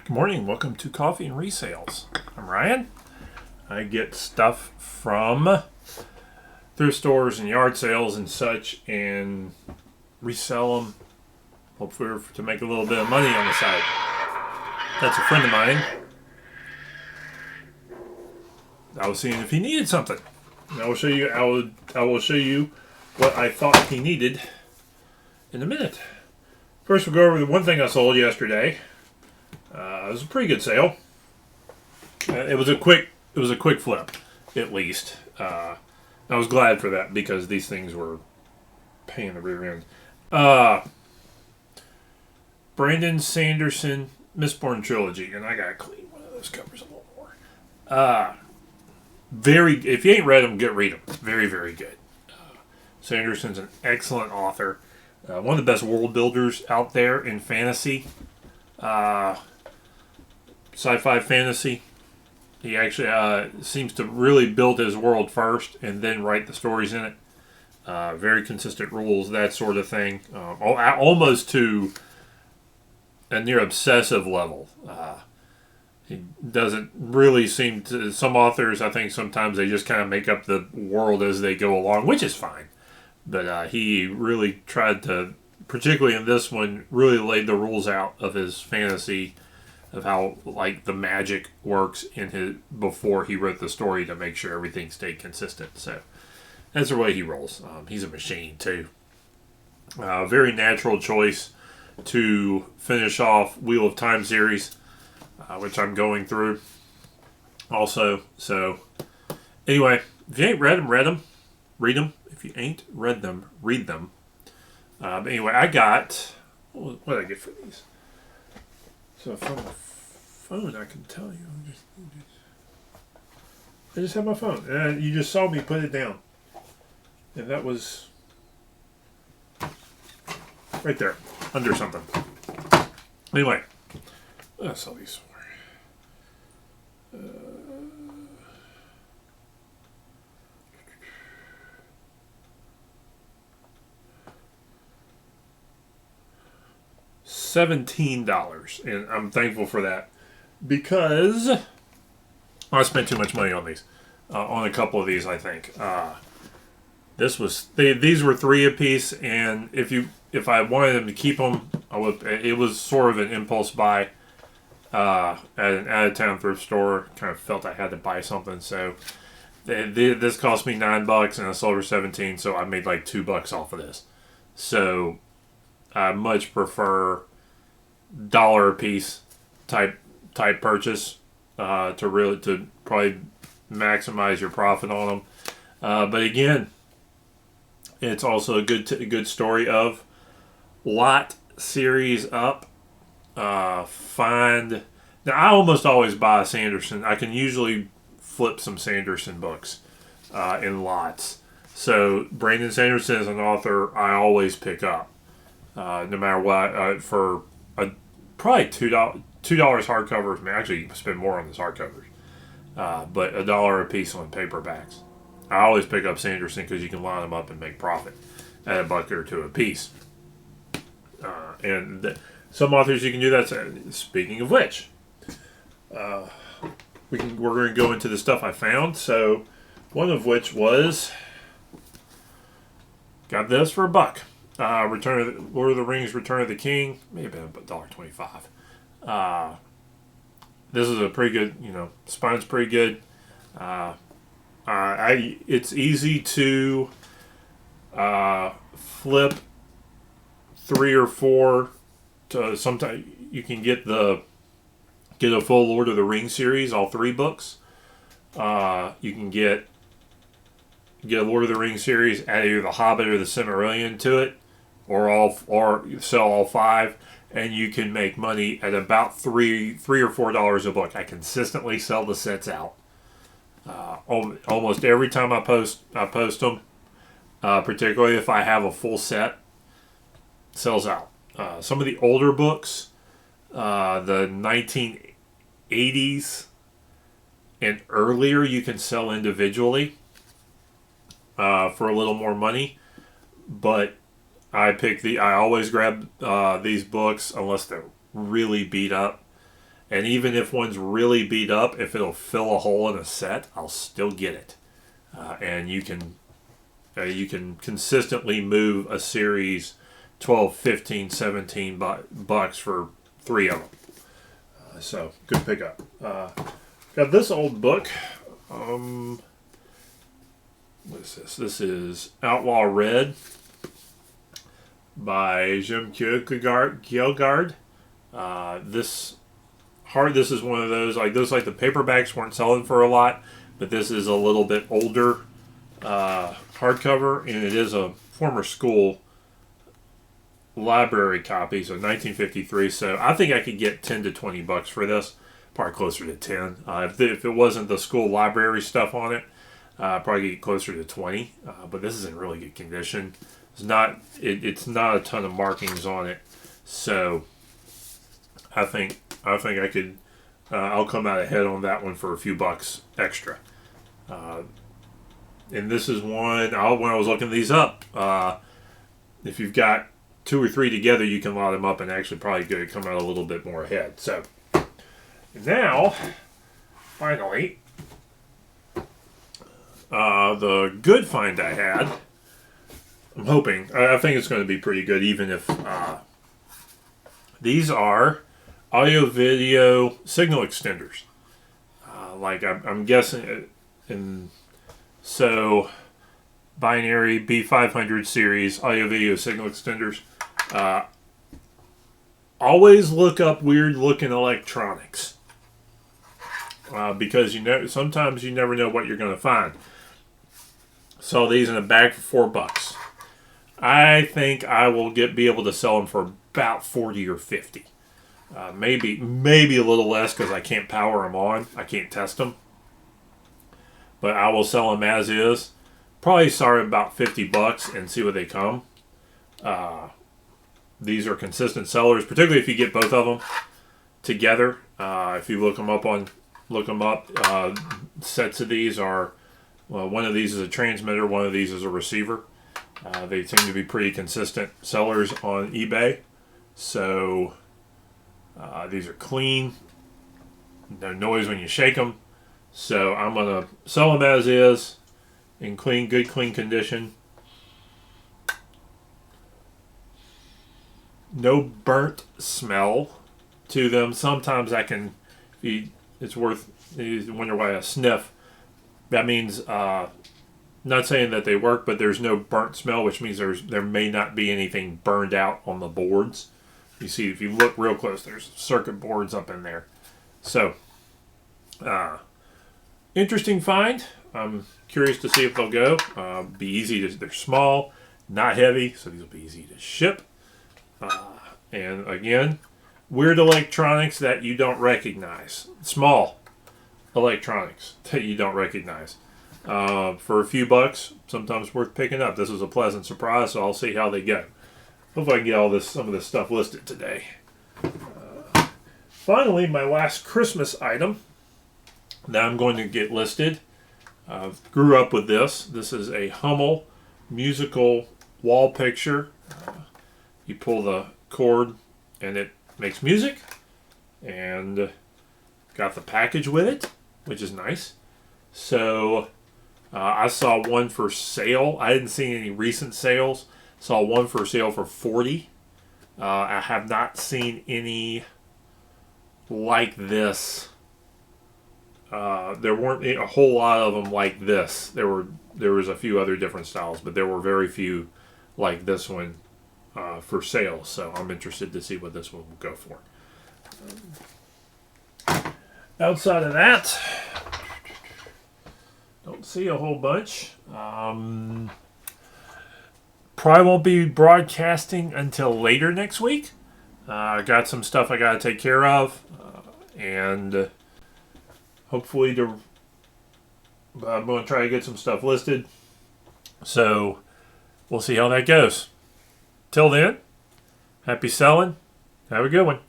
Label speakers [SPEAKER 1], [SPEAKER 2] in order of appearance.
[SPEAKER 1] Good morning. Welcome to Coffee and Resales. I'm Ryan. I get stuff from thrift stores and yard sales and such and resell them, hopefully to make a little bit of money on the side. That's a friend of mine. I was seeing if he needed something. And I will show you. I will show you what I thought he needed in a minute. First, we'll go over the one thing I sold yesterday. It was a pretty good sale. It was a quick flip, at least. I was glad for that because these things were paying the rear end. Brandon Sanderson Mistborn Trilogy, and I gotta clean one of those covers a little more. If you ain't read them, read them. Very, very good. Sanderson's an excellent author. One of the best world builders out there in fantasy. Sci-fi fantasy. He actually seems to really build his world first and then write the stories in it. Very consistent rules, that sort of thing. Almost to a near obsessive level. He doesn't really seem to... Some authors, I think sometimes they just kind of make up the world as they go along, which is fine. But he really tried to, particularly in this one, really laid the rules out of his fantasy, of how like the magic works in his before he wrote the story to make sure everything stayed consistent. So that's the way he rolls. He's a machine too. Very natural choice to finish off Wheel of Time series, which I'm going through also. So anyway, if you ain't read them, read them. If you ain't read them, read them. But anyway, I got... What did I get for these? So from my phone, I can tell you. I just have my phone. And you just saw me put it down. And that was... right there. Under something. Anyway. I saw these for. $17, and I'm thankful for that because I spent too much money on these, on a couple of these. I think these were $3 a piece, and if I wanted them to keep them, I would. It was sort of an impulse buy at an out-of-town thrift store. Kind of felt I had to buy something, so this cost me $9, and I sold for 17, so I made like $2 off of this. So I much prefer dollar a piece type purchase to probably maximize your profit on them. But again, it's also a good story of lot series up. Now I almost always buy a Sanderson. I can usually flip some Sanderson books in lots. So Brandon Sanderson is an author I always pick up. No matter what, for probably $2 hardcovers. I mean, actually, you can spend more on these hardcovers, but $1 a piece on paperbacks. I always pick up Sanderson because you can line them up and make profit at $1 or $2 a piece. Some authors you can do that. Speaking of which, we're going to go into the stuff I found. So, one of which was got this for $1. Lord of the Rings, Return of the King, may have been $1.25. This is a pretty good, spine's pretty good. It's easy to flip 3 or 4. Sometimes you can get a full Lord of the Rings series, all 3 books. You can get a Lord of the Rings series, add either the Hobbit or the Silmarillion to it. Or sell all 5, and you can make money at about $3 or $4 a book. I consistently sell the sets out. Almost every time I post them, particularly if I have a full set, sells out. Some of the older books, the 1980s and earlier, you can sell individually for a little more money, but I always grab these books unless they're really beat up And even if one's really beat up, if it'll fill a hole in a set, I'll still get it. And you can consistently move a series 12, 15, 17 bucks for 3 of them. So good pickup. Got this old book. What is this? This is Outlaw Red by Jim Kierkegaard. This is one of those like the paperbacks weren't selling for a lot, but this is a little bit older hardcover, and it is a former school library copy, so 1953. So I think I could get 10 to 20 bucks for this, probably closer to 10. If it wasn't the school library stuff on it, probably get closer to 20. But this is in really good condition. It's not a ton of markings on it, so I think I could. I'll come out ahead on that one for a few bucks extra. And this is one, when I was looking these up, if you've got 2 or 3 together, you can lot them up and actually probably come out a little bit more ahead. So, now, finally, the good find I had, I'm hoping, I think it's going to be pretty good, even if these are audio-video signal extenders. I'm guessing, so binary B500 series audio-video signal extenders. Always look up weird-looking electronics because sometimes you never know what you're going to find. Saw these in a bag for $4. I think I will be able to sell them for about 40 or 50. Maybe a little less because I can't power them on. I can't test them. But I will sell them as is. Probably sorry about $50 and see what they come. These are consistent sellers, particularly if you get both of them together. If you look them up. Sets of these are, one of these is a transmitter, one of these is a receiver. They seem to be pretty consistent sellers on eBay. So these are clean, no noise when you shake them. So I'm gonna sell them as is, in good clean condition. No burnt smell to them. Sometimes it's worth, you wonder why I sniff. That means, not saying that they work, but there's no burnt smell, which means there may not be anything burned out on the boards. You see, if you look real close, there's circuit boards up in there. So, interesting find. I'm curious to see if they'll go. Be easy they're small, not heavy, so these will be easy to ship. And again, weird electronics that you don't recognize. Small electronics that you don't recognize. For a few bucks, sometimes worth picking up. This is a pleasant surprise, so I'll see how they go. Hope I can get some of this stuff listed today. Finally, my last Christmas item that I'm going to get listed. Grew up with this. This is a Hummel musical wall picture. You pull the cord and it makes music. And got the package with it, which is nice. So I saw one for sale. I didn't see any recent sales. Saw one for sale for $40. I have not seen any like this. There weren't a whole lot of them like this. There was a few other different styles, but there were very few like this one for sale. So I'm interested to see what this one will go for. Outside of that, don't see a whole bunch. Probably won't be broadcasting until later next week. I got some stuff I got to take care of, and hopefully I'm going to try to get some stuff listed. So we'll see how that goes. Till then, happy selling. Have a good one.